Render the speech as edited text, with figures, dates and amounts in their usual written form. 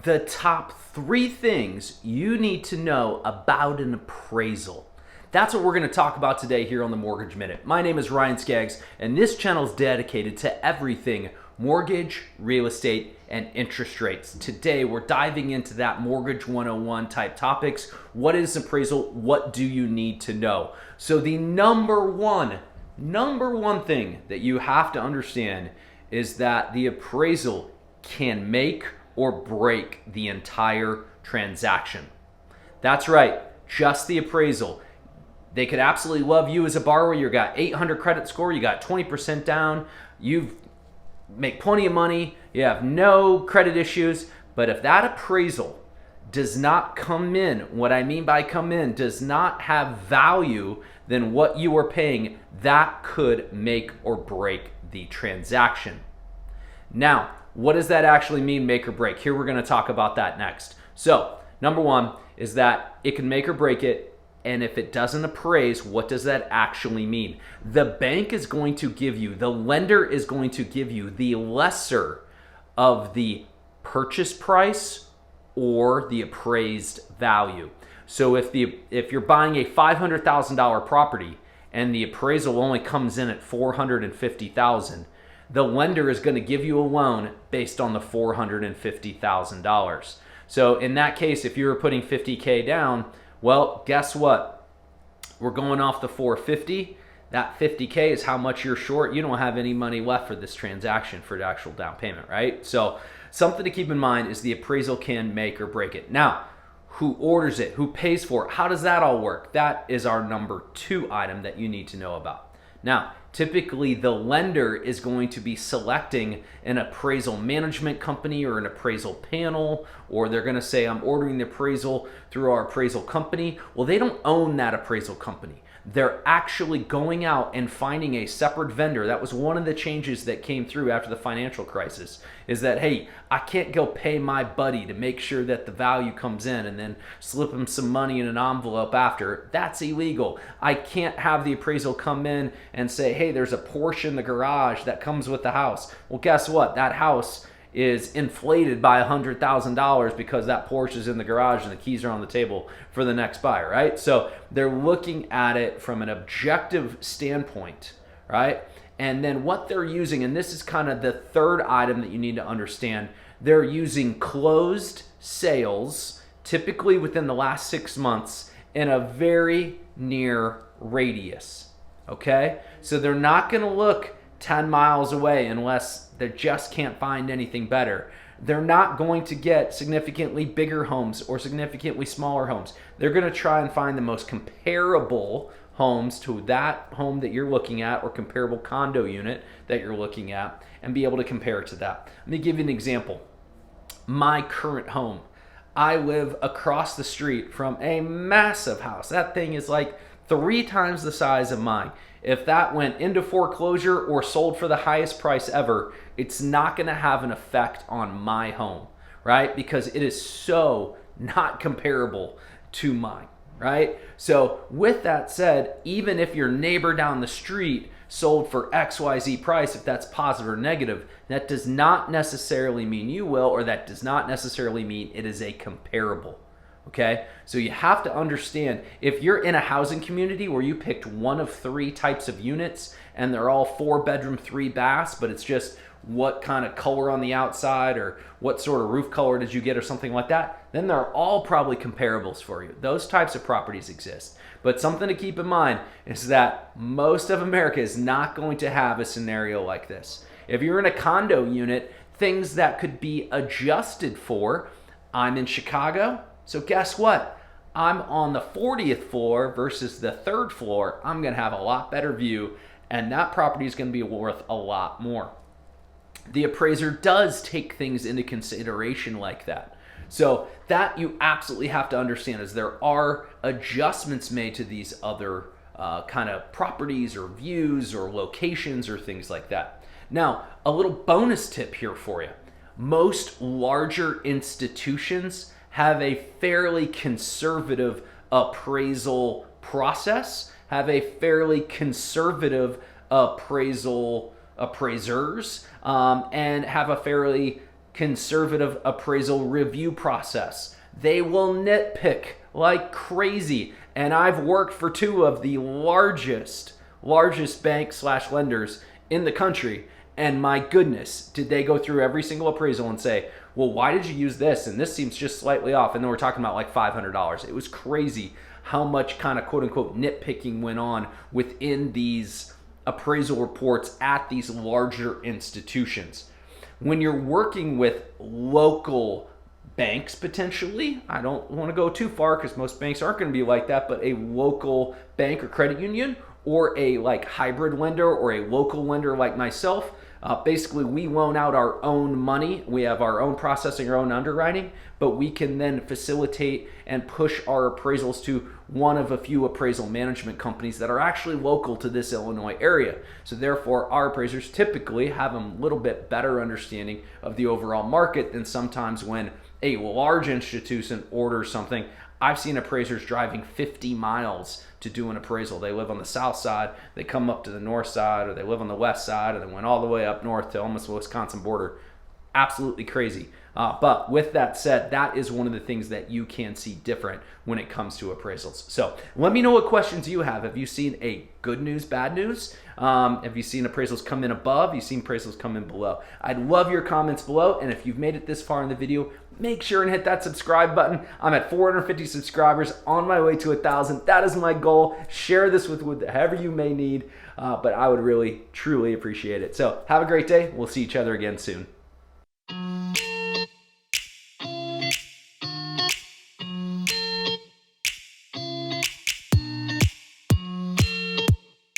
the top 3 things you need to know about an appraisal. That's what we're going to talk about today here on the Mortgage Minute. My name is Ryan Skaggs, and this channel is dedicated to everything mortgage, real estate, and interest rates. Today, we're diving into that Mortgage 101 type topics. What is appraisal? What do you need to know? So the number one thing that you have to understand is that the appraisal can make or break the entire transaction. That's right, just the appraisal. They could absolutely love you as a borrower. You got 800 credit score, you got 20% down, you make plenty of money, you have no credit issues, but if that appraisal does not come in, what I mean by come in, does not have value than what you are paying, that could make or break the transaction. Now, what does that actually mean, make or break? Here we're going to talk about that next. So, number one is that it can make or break it. And if it doesn't appraise, what does that actually mean? The bank is going to give you, the lender is going to give you the lesser of the purchase price or the appraised value. So if you're buying a $500,000 property and the appraisal only comes in at $450,000, the lender is going to give you a loan based on the $450,000. So in that case, if you were putting $50K down, well, guess what? We're going off the 450. That $50K is how much you're short. You don't have any money left for this transaction for the actual down payment, right? So something to keep in mind is the appraisal can make or break it. Now, who orders it? Who pays for it? How does that all work? That is our number 2 item that you need to know about. Now, typically the lender is going to be selecting an appraisal management company or an appraisal panel, or they're going to say, I'm ordering the appraisal through our appraisal company. Well, they don't own that appraisal company. They're actually going out and finding a separate vendor. That was one of the changes that came through after the financial crisis, is that, hey, I can't go pay my buddy to make sure that the value comes in and then slip him some money in an envelope after. That's illegal. I can't have the appraisal come in and say, hey, there's a Porsche in the garage that comes with the house. Well, guess what? That house is inflated by $100,000 because that Porsche is in the garage and the keys are on the table for the next buyer, right? So they're looking at it from an objective standpoint, right? And then what they're using, and this is kind of the third item that you need to understand, they're using closed sales, typically within the last 6 months, in a very near radius, okay? So they're not going to look 10 miles away unless they just can't find anything better. They're not going to get significantly bigger homes or significantly smaller homes. They're going to try and find the most comparable homes to that home that you're looking at or comparable condo unit that you're looking at and be able to compare it to that. Let me give you an example. My current home, I live across the street from a massive house. That thing is like 3 times the size of mine. If that went into foreclosure or sold for the highest price ever, it's not going to have an effect on my home, right? Because it is so not comparable to mine, right? So with that said, even if your neighbor down the street sold for XYZ price, if that's positive or negative, that does not necessarily mean you will, or that does not necessarily mean it is a comparable. Okay, so you have to understand, if you're in a housing community where you picked one of 3 types of units and they're all 4-bedroom, 3 baths, but it's just what kind of color on the outside or what sort of roof color did you get or something like that, then they're all probably comparables for you. Those types of properties exist. But something to keep in mind is that most of America is not going to have a scenario like this. If you're in a condo unit, things that could be adjusted for, I'm in Chicago. So guess what? I'm on the 40th floor versus the 3rd floor. I'm going to have a lot better view, and that property is going to be worth a lot more. The appraiser does take things into consideration like that. So that you absolutely have to understand, is there are adjustments made to these other kind of properties or views or locations or things like that. Now, a little bonus tip here for you. Most larger institutions have a fairly conservative appraisal process, have a fairly conservative appraisers, and have a fairly conservative appraisal review process. They will nitpick like crazy. And I've worked for two of the largest banks / lenders in the country. And my goodness, did they go through every single appraisal and say, well, why did you use this? And this seems just slightly off. And then we're talking about like $500. It was crazy how much kind of quote unquote nitpicking went on within these appraisal reports at these larger institutions. When you're working with local banks, potentially, I don't want to go too far because most banks aren't going to be like that, but a local bank or credit union or a like hybrid lender or a local lender like myself, basically we loan out our own money. We have our own processing, our own underwriting, but we can then facilitate and push our appraisals to one of a few appraisal management companies that are actually local to this Illinois area. So therefore, our appraisers typically have a little bit better understanding of the overall market than sometimes when a large institution orders something. I've seen appraisers driving 50 miles to do an appraisal. They live on the south side, they come up to the north side, or they live on the west side, and they went all the way up north to almost the Wisconsin border. Absolutely crazy. But with that said, that is one of the things that you can see different when it comes to appraisals. So let me know what questions you have. Have you seen a good news, bad news? Have you seen appraisals come in above? Have you seen appraisals come in below? I'd love your comments below. And if you've made it this far in the video, make sure and hit that subscribe button. I'm at 450 subscribers, on my way to 1,000. That is my goal. Share this with whoever you may need, but I would really, truly appreciate it. So have a great day. We'll see each other again soon.